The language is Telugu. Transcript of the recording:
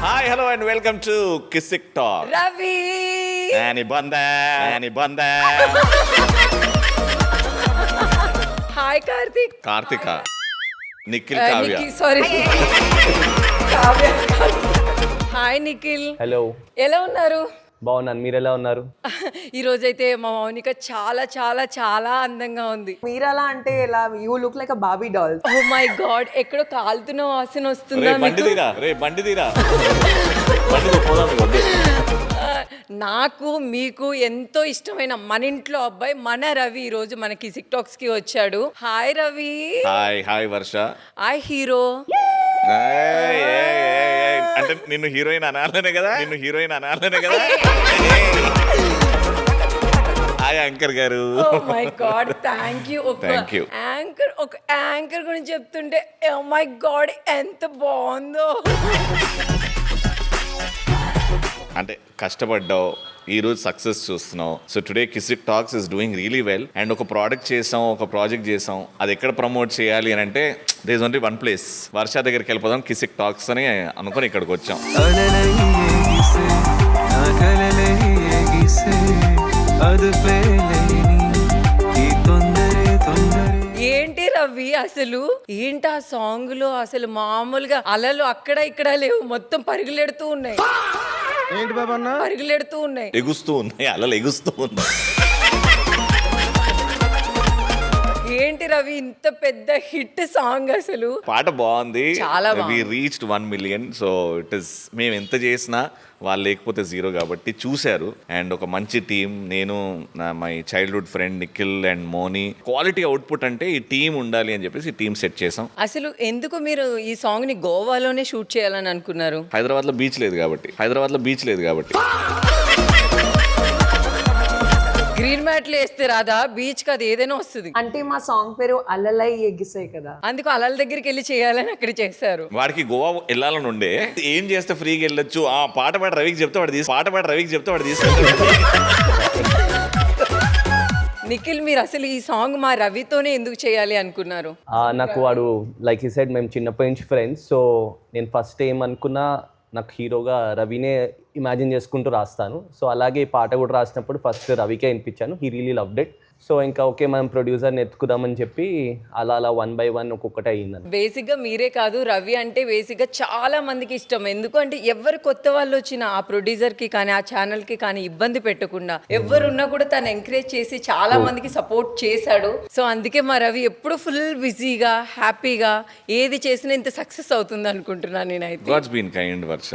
Hi hello and welcome to Kissik talk. Ravi బంద hi Karthik. Karthika Nikhil Kavya. Sorry hi Nikhil. Hello, ఎలా ఉన్నారు? బాగున్నాను. మీరు ఎలా ఉన్నారు? ఈ రోజైతే మా మౌనిక చాలా చాలా చాలా అందంగా ఉంది. మీరలా అంటే ఎలా? యూ లుక్ లైక్ అ బాబీ డాల్. ఓ మై గాడ్, ఎక్కడో కాలుతున్న వాసన వస్తుందా బండి మీకు? తీరా బండి తీరా బండి తీ, పోదాం ఇక, వద్దు. నాకు మీకు ఎంతో ఇష్టమైన మన ఇంట్లో అబ్బాయి మన రవి ఈ రోజు మన కిసిక్ టాక్స్ కి వచ్చాడు. Hi Ravi. Hi Varsha. Hi hero. ఏయ్, ఏయ్, ఏయ్, ఏయ్. అంటే నిన్ను హీరోయిన్ అనాలనే కదా హాయ్ యాంకర్ గారు. Oh my god, thank you. Thank you. ఒక యాంకర్ గురించి చెప్తుంటే ఓ మై గాడ్ ఎంత బాగుందో. అంటే కష్టపడ్డావు, ఈ రోజు సక్సెస్ చూస్తున్నావు. So today Kissik talks is doing really well. And ఒక ప్రోడక్ట్ చేసాం, ఒక ప్రాజెక్ట్ చేసాం, అది ఎక్కడ ప్రమోట్ చేయాలి అని అంటే there is only one place. Varsha దగ్గరికి వెళ్ళిపోదాం, కిసిక్ టాక్స్ అని అనుకుని ఇక్కడికి వచ్చాం. ఏంటి రవి అసలు ఏంటి ఆ సాంగ్ లో అసలు మామూలుగా అలలు అక్కడ ఇక్కడ లేవు, మొత్తం పరుగులెడుతూ ఉన్నాయి. ఏంటి బాబన్నా? పరుగులెడుతూ ఉన్నాయి. ఎగుస్తూ ఉన్నాయి, అలలు ఎగుస్తూ ఉన్నాయి. ఏంటి రవి ఇంత పెద్ద హిట్ సాంగ్ అసలు? పాట బాగుంది, చాలా బాగుంది. We reached 1 million. So it is, మేము ఎంత చేసినా వాళ్ళు లేకపోతే జీరో కాబట్టి చూశారు. అండ్ ఒక మంచి టీం, నేను my childhood friend Nikhil and Moni, quality output అంటే ఈ టీం ఉండాలి అని చెప్పేసి ఈ టీం సెట్ చేసాం. అసలు ఎందుకు మీరు ఈ సాంగ్ ని గోవాలోనే షూట్ చేయాలని అనుకున్నారు? హైదరాబాద్లో బీచ్ లేదు కాబట్టి గ్రీన్ మ్యాట్లు వేస్తే రాదా? బీచ్ కి అది ఏదైనా వస్తుంది. అంటే మా సాంగ్ పేరు అలలై ఎగిసాయి కదా. అందుకు అలల దగ్గరికి వెళ్ళి చేయాలని అక్కడ చేశారు. వాడికి గోవా వెళ్ళాలని ఉండే, ఏం చేస్తే ఫ్రీగా వెళ్ళొచ్చు, ఆ పాట పాట రవికి చెప్తే వాడు తీసుకెళ్తాడు. నిఖిల్, మీరు అసలు ఈ సాంగ్ మా రవితోనే ఎందుకు చేయాలి అనుకున్నారు? నాకు వాడు లైక్ హీ సెడ్ మేము చిన్నప్పటి నుంచి ఫ్రెండ్స్. సో నేను ఫస్ట్ ఏమనుకున్నా, నాకు హీరోగా రవినే ఇమాజిన్ చేసుకుంటూ రాస్తాను. సో అలాగే ఈ పాట కూడా రాసినప్పుడు ఫస్ట్ రవికే వినిపించాను. He really loved it. So ఇంకా ఓకే, మనం ప్రొడ్యూసర్ని ఎత్తుకుదామని చెప్పి అలా 1 by 1 ఒక్కొక్కటి అయ్యిందని. బేసిక్గా మీరే కాదు, రవి అంటే బేసిక్గా చాలా మందికి ఇష్టం. ఎందుకంటే ఎవరు కొత్త వాళ్ళు వచ్చినా ఆ ప్రొడ్యూసర్కి కానీ ఆ ఛానల్కి కానీ ఇబ్బంది పెట్టకుండా, ఎవరున్నా కూడా తను ఎంకరేజ్ చేసి చాలా మందికి సపోర్ట్ చేశాడు. సో అందుకే మా రవి ఎప్పుడు ఫుల్ బిజీగా హ్యాపీగా ఏది చేసినా ఇంత సక్సెస్ అవుతుంది అనుకుంటున్నాను నేనైతే. God's been kind Varsha.